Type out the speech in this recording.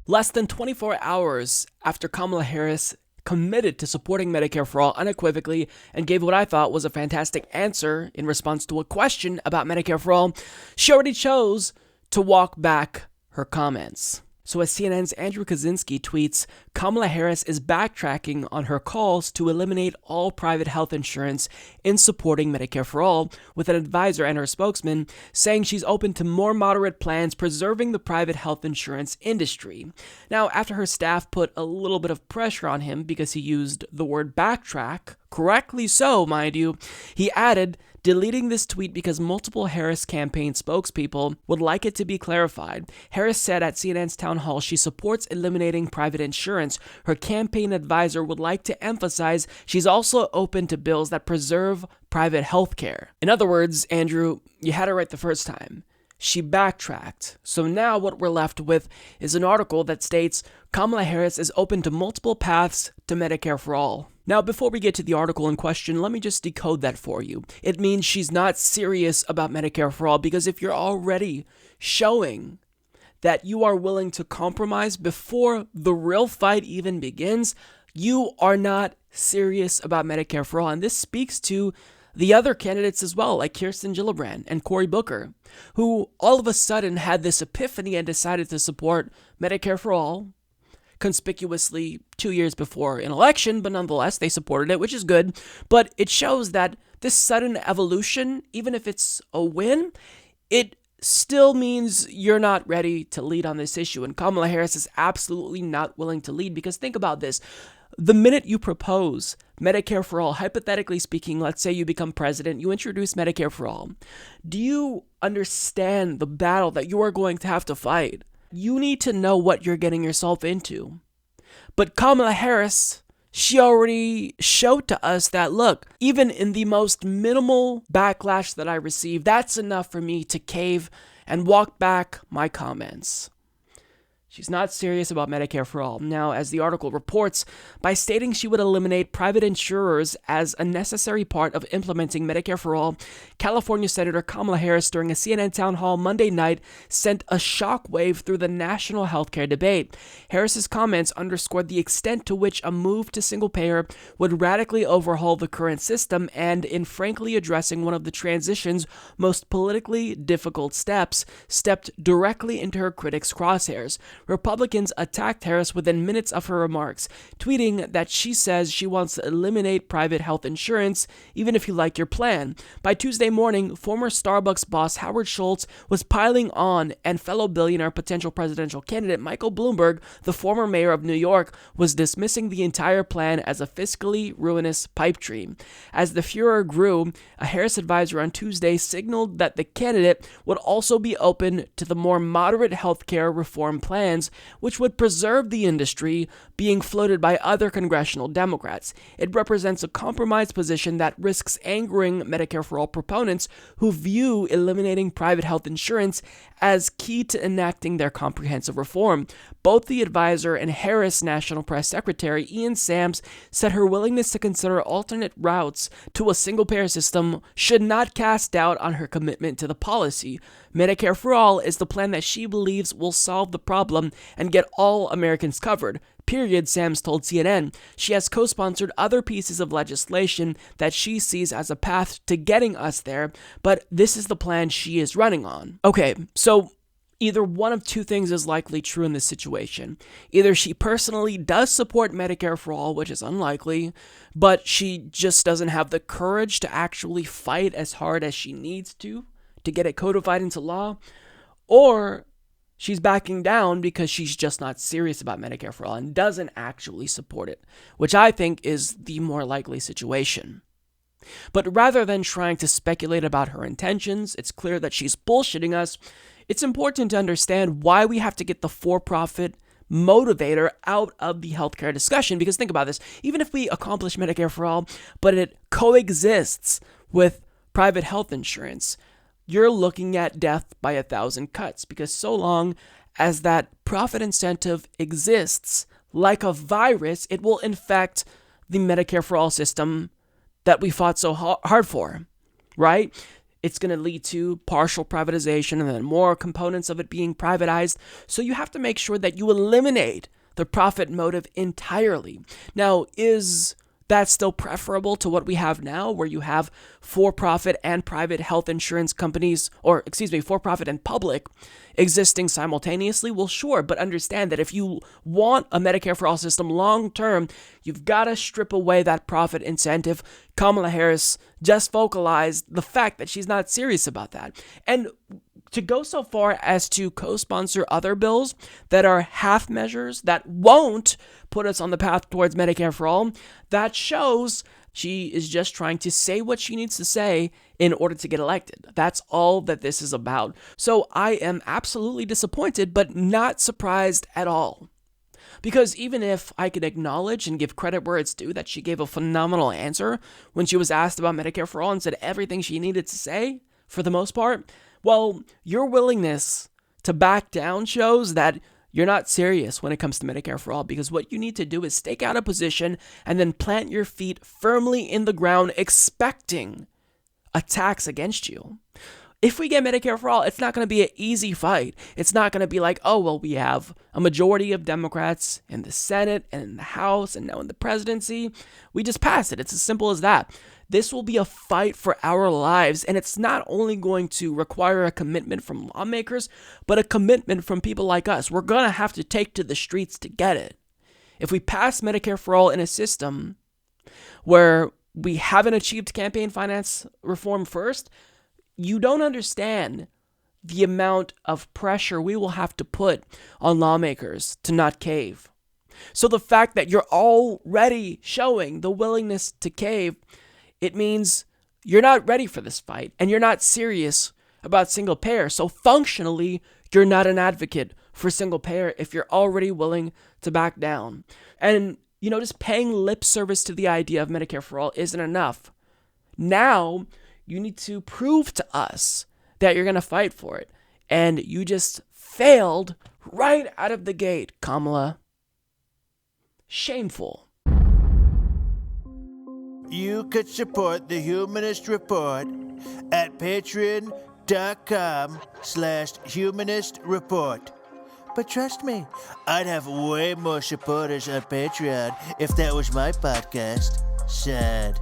Less than 24 hours after Kamala Harris committed to supporting Medicare for all unequivocally and gave what I thought was a fantastic answer in response to a question about Medicare for all, she already chose to walk back her comments. So as CNN's Andrew Kaczynski tweets, Kamala Harris is backtracking on her calls to eliminate all private health insurance in supporting Medicare for all, with an advisor and her spokesman saying she's open to more moderate plans preserving the private health insurance industry. Now, after her staff put a little bit of pressure on him because he used the word backtrack, correctly so, mind you, he added, deleting this tweet because multiple Harris campaign spokespeople would like it to be clarified. Harris said at CNN's town hall she supports eliminating private insurance. Her campaign advisor would like to emphasize she's also open to bills that preserve private health care. In other words, Andrew, you had it right the first time. She backtracked. So now what we're left with is an article that states Kamala Harris is open to multiple paths to Medicare for all. Now, before we get to the article in question, let me just decode that for you. It means she's not serious about Medicare for all, because if you're already showing that you are willing to compromise before the real fight even begins, you are not serious about Medicare for all. And this speaks to the other candidates as well, like Kirsten Gillibrand and Cory Booker, who all of a sudden had this epiphany and decided to support Medicare for all, conspicuously 2 years before an election, but nonetheless, they supported it, which is good. But it shows that this sudden evolution, even if it's a win, it still means you're not ready to lead on this issue. And Kamala Harris is absolutely not willing to lead, because think about this. The minute you propose Medicare for all, hypothetically speaking, let's say you become president, you introduce Medicare for all. Do you understand the battle that you are going to have to fight? You need to know what you're getting yourself into. But Kamala Harris, she already showed to us that, look, even in the most minimal backlash that I received, that's enough for me to cave and walk back my comments. She's not serious about Medicare for all. Now, as the article reports, by stating she would eliminate private insurers as a necessary part of implementing Medicare for all, California Senator Kamala Harris, during a CNN town hall Monday night, sent a shockwave through the national healthcare debate. Harris's comments underscored the extent to which a move to single-payer would radically overhaul the current system, and in frankly addressing one of the transition's most politically difficult steps, stepped directly into her critics' crosshairs. Republicans attacked Harris within minutes of her remarks, tweeting that she says she wants to eliminate private health insurance, even if you like your plan. By Tuesday morning, former Starbucks boss Howard Schultz was piling on, and fellow billionaire potential presidential candidate Michael Bloomberg, the former mayor of New York, was dismissing the entire plan as a fiscally ruinous pipe dream. As the furor grew, a Harris advisor on Tuesday signaled that the candidate would also be open to the more moderate healthcare reform plans, which would preserve the industry, being floated by other congressional Democrats. It represents a compromised position that risks angering Medicare for all proponents who view eliminating private health insurance as key to enacting their comprehensive reform. Both the advisor and Harris National Press Secretary Ian Sams said her willingness to consider alternate routes to a single-payer system should not cast doubt on her commitment to the policy. Medicare for all is the plan that she believes will solve the problem and get all Americans covered. Period, Sams told CNN. She has co-sponsored other pieces of legislation that she sees as a path to getting us there, but this is the plan she is running on. Okay, so either one of two things is likely true in this situation. Either she personally does support Medicare for all, which is unlikely, but she just doesn't have the courage to actually fight as hard as she needs to get it codified into law, or she's backing down because she's just not serious about Medicare for all and doesn't actually support it, which I think is the more likely situation. But rather than trying to speculate about her intentions, it's clear that she's bullshitting us. It's important to understand why we have to get the for-profit motivator out of the healthcare discussion, because think about this. Even if we accomplish Medicare for all, but it coexists with private health insurance, you're looking at death by 1,000 cuts, because so long as that profit incentive exists like a virus, it will infect the Medicare for all system that we fought so hard for, right? it's going to lead to partial privatization and then more components of it being privatized. So you have to make sure that you eliminate the profit motive entirely. Now, is that still preferable to what we have now, where you have for-profit and private health insurance companies, for-profit and public existing simultaneously? Well, sure, but understand that if you want a Medicare for all system long-term, you've got to strip away that profit incentive. Kamala Harris just vocalized the fact that she's not serious about that. And to go so far as to co-sponsor other bills that are half measures that won't put us on the path towards Medicare for all, that shows she is just trying to say what she needs to say in order to get elected. That's all that this is about. So I am absolutely disappointed, but not surprised at all. Because even if I could acknowledge and give credit where it's due that she gave a phenomenal answer when she was asked about Medicare for all and said everything she needed to say, for the most part, well, your willingness to back down shows that you're not serious when it comes to Medicare for all, because what you need to do is stake out a position and then plant your feet firmly in the ground, expecting attacks against you. If we get Medicare for all, it's not going to be an easy fight. It's not going to be like, oh, well, we have a majority of Democrats in the Senate and in the House and now in the presidency. We just pass it. It's as simple as that. This will be a fight for our lives, and it's not only going to require a commitment from lawmakers, but a commitment from people like us. We're going to have to take to the streets to get it. If we pass Medicare for all in a system where we haven't achieved campaign finance reform first, you don't understand the amount of pressure we will have to put on lawmakers to not cave. So the fact that you're already showing the willingness to cave, it means you're not ready for this fight and you're not serious about single payer. So functionally, you're not an advocate for single payer if you're already willing to back down. And, just paying lip service to the idea of Medicare for all isn't enough. Now, you need to prove to us that you're going to fight for it. And you just failed right out of the gate, Kamala. Shameful. You could support the Humanist Report at patreon.com/Humanist Report. But trust me, I'd have way more supporters on Patreon if that was my podcast. Sad.